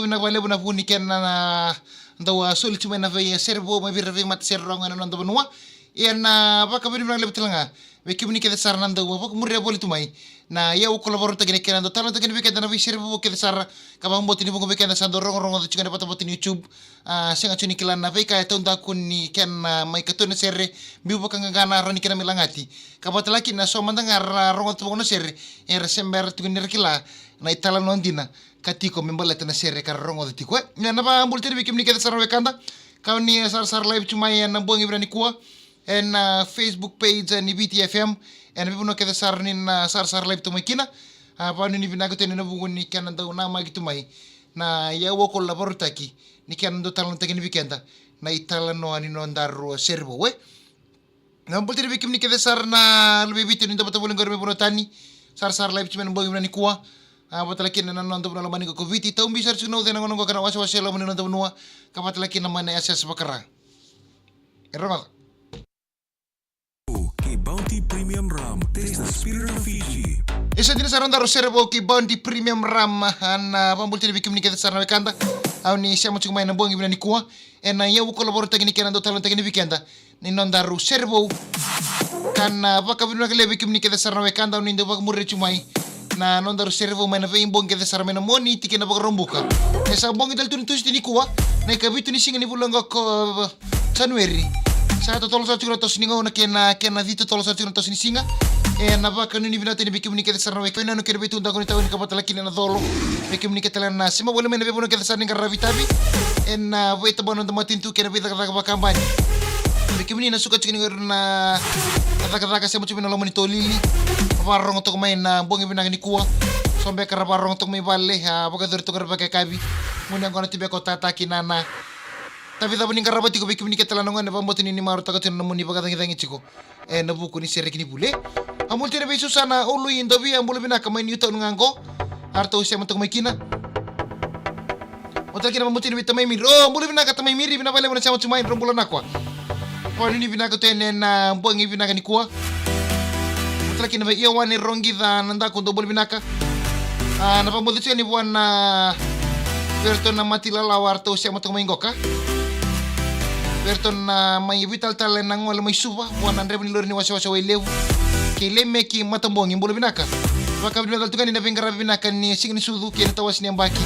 na wale buna puni na ndawa sulit na ve Sere Vou-Ana Tehila Matasere-Faith na ndo banua na baka bini na lebtlanga ve kimni ke sar na ndawa baka murre boli tumai na ya u kolaboro tagene ke ndo talanta ke weekend na ve Sere Vou ke sar ka bang botini bungo weekend sa ndo rongo de chikane pata botini YouTube senga chuni kilan na ve ka tonda kunni ken mai katone serre biu baka ngana roni kena milangati ka batalaki na so mandanga rongo to bono serre sember tukunir kila na itala nondina katiko membaleta na Sere kar rongo de tiko na ba multi de kimni ke sar wekanda ka ni sar live chumai na bongi brani kuwa en Facebook page ni BTFM en bibuno ke sar ni sar live to makina pa ni binago tene na bugun ni kan ndaw na magi to mai na ya wo collaborotaki ni kan do talon tagi ni weekenda na itala no ani no ndaro Sere Vou na multi de kimni ke sar na lebiti ni dapat boleh gorme bono tani sar live chumen bongi brani kuwa Kapatalaki na nando na lamani ko COVID taum bisa suno de nangono kana wasa wasa lamani nando bunua kapatalaki na mana SS bakara erroma Ki Bounty Premium Rum taste the spirit of Fiji. Isa din sa ronda Sere Vou ki Bounty Premium Rum na pambulti bikim ni kita sarna wekanda au ni siamo chuma na bongi bina ni kuwa na yau kolaboro tagini kana do talon tagini weekenda ni nonda Sere Vou kan baka bina kale bikim ni kita sarna wekanda ni ndo bak murre chumai na non daru Sere Vou na ve imbong ke sar mena moni tike na bagrombuka esa bongi dal tun tus tini kuwa na kabitu ni singa ni bulanga ko January sa to tolo sa chura tos ningo na kena dito tolo sa chura tos ni singa na baka ni binate ni bikim ni ke sar na we na no ke bitu ndako ni tawni ka batalaki na dolo bikim ni ke tala na sima wala mena be bono ke sar ni garavitabi na we to bono ndamatin tu ke na bita ka kampanye bikim ni na suka chikini na kata sema chumi na lomani tolili barong untuk main bongi binang ni kuwa sombe kara barong untuk mai bale boga dur to kara pakai kabi munang kono tibe kota takinana tapi tabu ni kara bati ko bikim ni ketala nongan ba mbotini ni maru takatin namuni boga tangi chiko na buku ni Sere kini bule amul tire be susana ulu indobi ambul binaka main yuta ngango arto sema untuk mai kina otak kina mbotini bitamai mir oh ambul binaka tamai miri bina bale bona sama cuma rombulan akwa ko ni binaka tenen bongi binaka ni kuwa laki na iya wani rongi da nanda ko dobol binaka na pambolito ni buwan na verto na matila lawarto siya matong maingoka verto na may vital tale nang wala may suba buwan andre ni lor ni wasa way lew kile meki matambong imbolo binaka baka binal tukan ni bingara binaka ni sing ni sudu ki tawas ni ambaki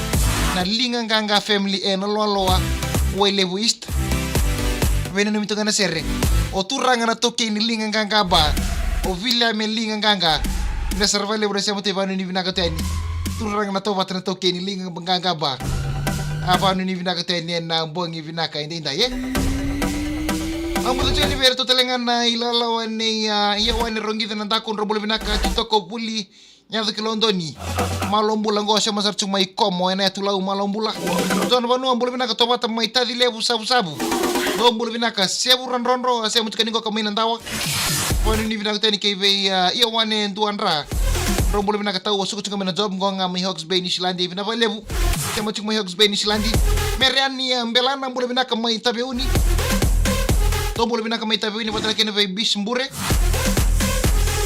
na lingang ganga family no loa way lew east venen mi tukan na Sere o turanga na toke ni lingang ganga ba o villa melinga nganga na sarvale bro siamo te banu ni vinaka tani turang na to batna to keni linga nganga ba apa nu ni vinaka tani na bongi vinaka inda ye amu to tani ver to telengan na ilalawan ni ya wani rongi na ndakon robol vinaka toko buli nyado kilondoni malombula ngo siamo sar chuma ikomo ena tulau malombula don banu ambul vinaka to bata mai tadi lebu sabu dombul vinaka sebu ronro siamo tukani ngo kamina ndawa Pwede ni binaka tani kay bay iya wane duanra rombolo binaka tao suko chunga mena job ngonga may Hawks Bay ni Silandi binaba lebu kaya mo chung may Hawks Bay ni Silandi merian ni mbelana mbolo binaka may tabiuni to mbolo binaka may tabiuni patala kena bay bis mbure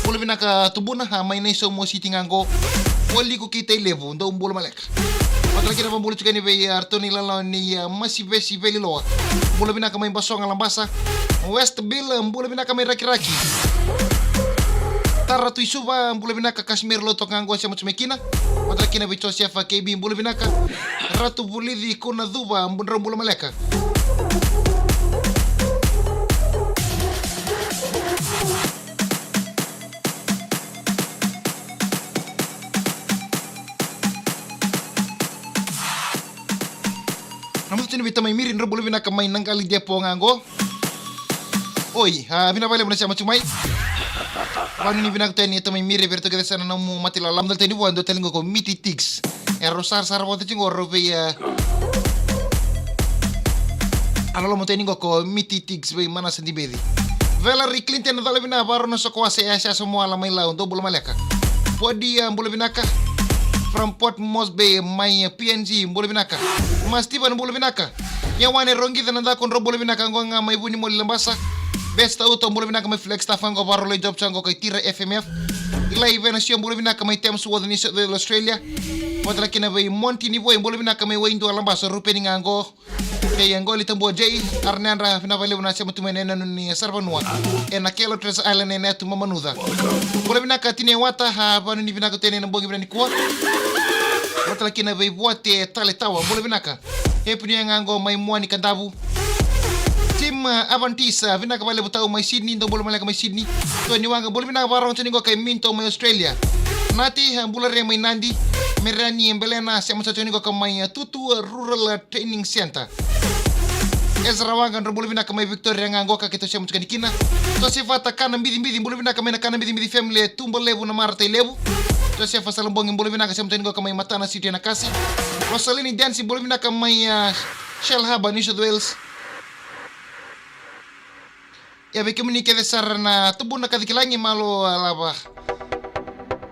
mbolo binaka tubuna may naiso mo city ngango wali ko kita lebu ndo mbolo malek patala kena mbolo chunga ni bay artoni lalaw ni masibesi beliloa mbolo binaka may basong alambasa West Bill mbula binaka may raki-raki Tara tu isuba mbula binaka Kashmir lo to ngango siya machumekina Matra kina bicho siya fa KB mbula binaka Ratu bulidhi kuna dhuba mbula maleka Namun tu ni bita may mirin mbula binaka may nangkali dia po ngango Oi, binabale mo na siya machumay. Paano ni binagtayan ito may mire verto kita sana na mo matila lam dal tani buwan do telling ko miti tigs. Rosar sarbo te chingo robe alalo mo tani ko miti tigs bay mana sandi bedi. Valerie Clinton dal bina baro na sokwa sa semua lamay laon do bula maleka. Podi bula binaka from Port Moresby may PNG bula binaka. Mas tiba bula binaka. Yawane rongi tananda kon bula binaka nga may buni mo lambasa. Best auto mbolo binaka may flex tafang ko baro job chango kay tira FMF ila even siya mbolo binaka may teams wad ni sa Australia Watala kina vai monti ni voi bole binaka mai waindu alambaso rupeni ngango e ngoli tambo jay arnandra fina vale una chama tumene nani sarvanua e na kelo tres island e netu mamanuda bole binaka tine wata ha banu ni binaka tene na bongi binani kwa watala kina vai boate tale tawa bole binaka e punya ngango mai muani kandabu tim avantisa binaka vale butau mai Sydney ndo bole malaka mai Sydney to ni wanga bole binaka barong tani go kai minto mai Australia nati bulare mai Nandi merani embelena sama satu ko kamay tutu rural training center Ezra wanga bole binaka mai Victoria ngango ka kito siya kina to si fata kana mbidi bole binaka mai kana mbidi family tumbo levu na marta levu to si fa salambong bole binaka siya ko kamay Matana City na kasi Rosalini dance bole binaka mai Shell Harbor New South Wales ya bekemunike desar na tubu na kadikilangi malo alaba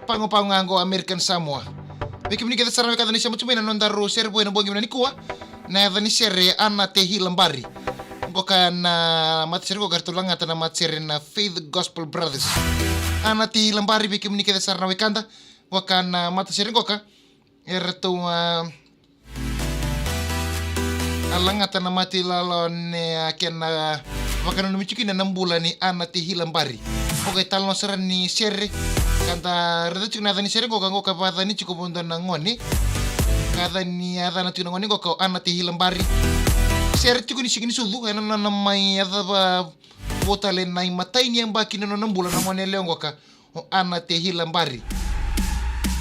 pango ngango American Samoa bekemunike desar na kadani siya mutumina nondaru Sere Vou-Ana bongi na nikuwa na dani Sere Vou-Ana Tehila Bari goka na Matasere go gartulanga na Matasere na Faith Gospel Brothers Ana Tehila Bari bekemunike desar na wekanda goka na Matasere goka erto alangata na mati lalon kena wakana numichuki na nambula ni Ana Tehila Bari okay talon sara ni Sere kanta reda chukna dani Sere goka goka pa dani chukupondo na ngoni kada ni ada na tuna ngoni goka Ana Tehila Bari Sere chukuni sikini sudu ena na mai ada ba botale na matai ni ambaki no nambula na ngoni leong goka Ana Tehila Bari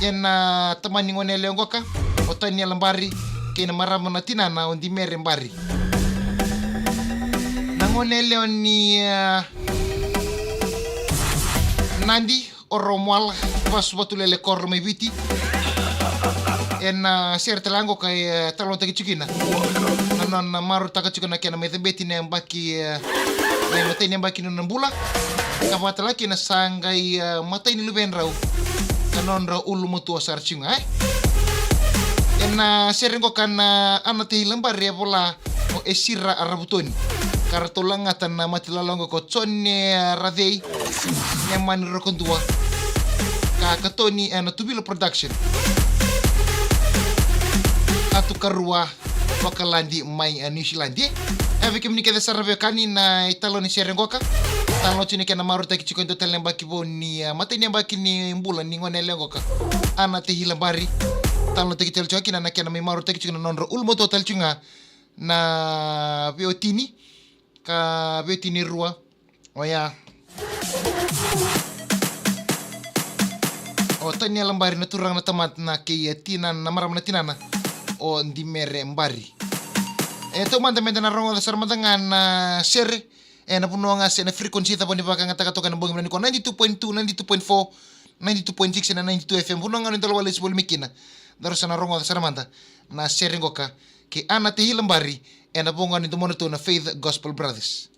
ena tamani ngoni leong goka otani Bari kena marama na tinana ondi mere Bari nangone leon ni Nandi oromwal pas batulele korro mai viti en Sere telango kai talon tagi chukina nanon maru taka chukina kena mai beti ne mbaki na matai ne mbaki no nambula kapata laki na sangai matai ni luben rau nanon ra ulu mutu asar chunga en Sere ngo kan Ana Tehila Bari bola o esira arabutoni kartolanga tan matilalongo ko tsonne radei nyaman rokondua ka katoni na tubilo production atu karua wakalandi mai New Zealand ave kemni kede sarave kani na italoni Sere ngoka talo chini kana maru taki chiko ndo telemba kiboni mateni mbaki ni mbula ni ngone lengoka Ana Tehila Bari talo taki tel choki na kana mai maru taki chiko nonro ulmo total chunga na biotini ka betini rua oya o Tehila Bari na turang na tamat na kay tinan na maram na tinana o ndi mere Bari eto manda menda na rongo dasar madangan na Sere na puno nga sa na frequency tapon di baka nga takatokan ng bongi ko 92.2 92.4 92.6 na 92 FM puno nga ng dalawa lesbol mikina daro sa na rongo dasar manda na Sere ngoka kay Ana Tehila Bari na bunga nito mo na Faith Gospel Brothers.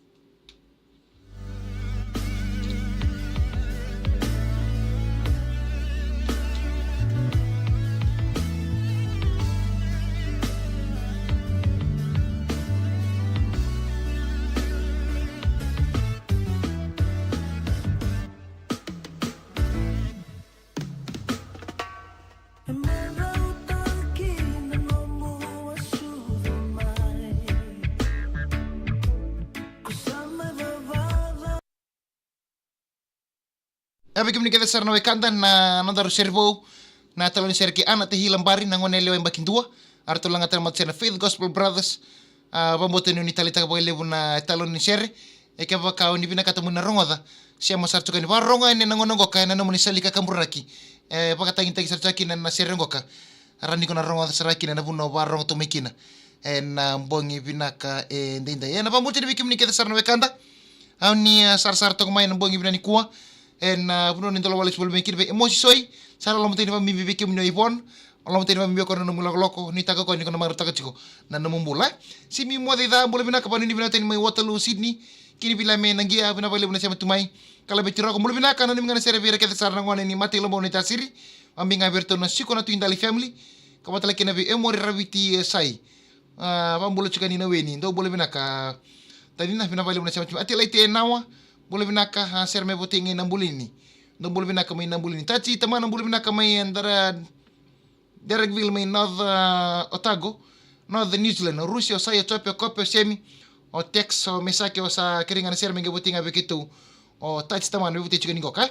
Abi kami kita sarna wekanda na nandaru Sere Vou na talon Sere ki Ana Tehila Bari na ngone lewa mbakin dua arto langa tan mat Faith Gospel Brothers pambote ni talita ka lewu na talon ni Sere e ka baka ni bina katamu na rongoda sia masar tukan wa ronga ni na ngono goka na namuni salika kamburaki baka tangin tagi sarchaki na Sere ngoka arani ko na rongoda saraki na buno wa rongo to mekina na bongi binaka ndinda na pambote ni kami kita sarna wekanda ni sar to mai na bongi binani kuwa puno ni tolo walis bolme kiri emosi soi sara lo mutini mami bibiki mino ipon lo mutini mami bibiki kono mula loko ni taka ko ni kono maru taka chiko na namumbula si mi mo da bole bina kapani ni bina tani mai Waterloo Sydney kini bila me nangia bina bale bina sama tumai kala betiro ko bole bina kana ni ngana Sere vira ke sara ngone ni mati lo ni tasiri ambi ngaberto na siko na tuindali family kamata lakina bi emori rabiti sai pambulo chikani na weni ndo bole bina ka tadi na bina bale bina sama ati laite nawa boleh binaka Sere me botingi nambulini no boleh binaka mai nambulini tachi tama nambulini binaka mai andara Derekville may North Otago, North New Zealand, Russia sa Ethiopia kope semi, o text o mesake o sa kiringan sir menge buting abekitu, o touch taman buti chigani goka.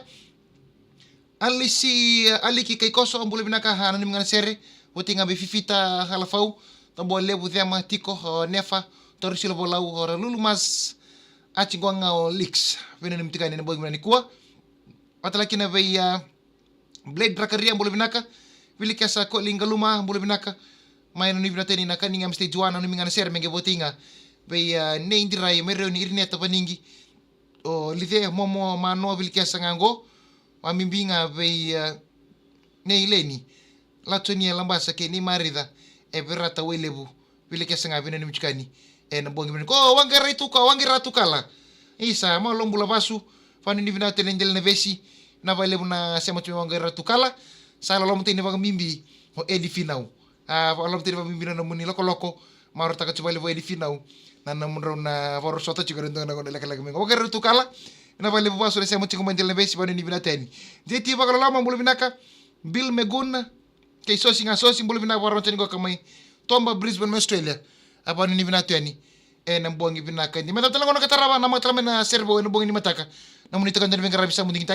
Aliki kay koso ang bulu binaka hanan mga sere, buting abe fifita halafau, tambo lebu thema tiko o nefa, torisilo bolau o lulu mas achingwanga o leaks, venenim tikani na boy ni kuwa. Patalaki na bay blade rakaria bulu binaka, Vili kasa ko lingaluma bulu binaka, may no nibinateni na kaninga stage 1 ano mga sere menge butinga. Bay ne indiray mereo ni irneta paningi o lide momo mano vili kasa ngango. Mamimbinga bay ne ileni latoni lambasa ke ni marida e berata welebu vile kesa ngabina ni mchikani e na bongi ko wangira tukala isa ma lombula basu fani ni vina tenendel na vesi na valebu na sema tu wangira tukala sala lomte ni bang mimbi o edi finau lomte ni bang mimbi na muni loko maro taka chubale vo edi finau na namro na voro sota chigaro ndo na leka mengo wangira tukala na valebu basu na sema tu mandel na vesi fani ni vina teni deti bakalo lama bulu binaka bil meguna kay sosi bulu binaka waro teni go kamay tomba Brisbane Australia apa ni vina teni nambongi binaka ni mata talango na kataraba na matlame na servo no bongi ni mataka na munita kan den venga rabisa munding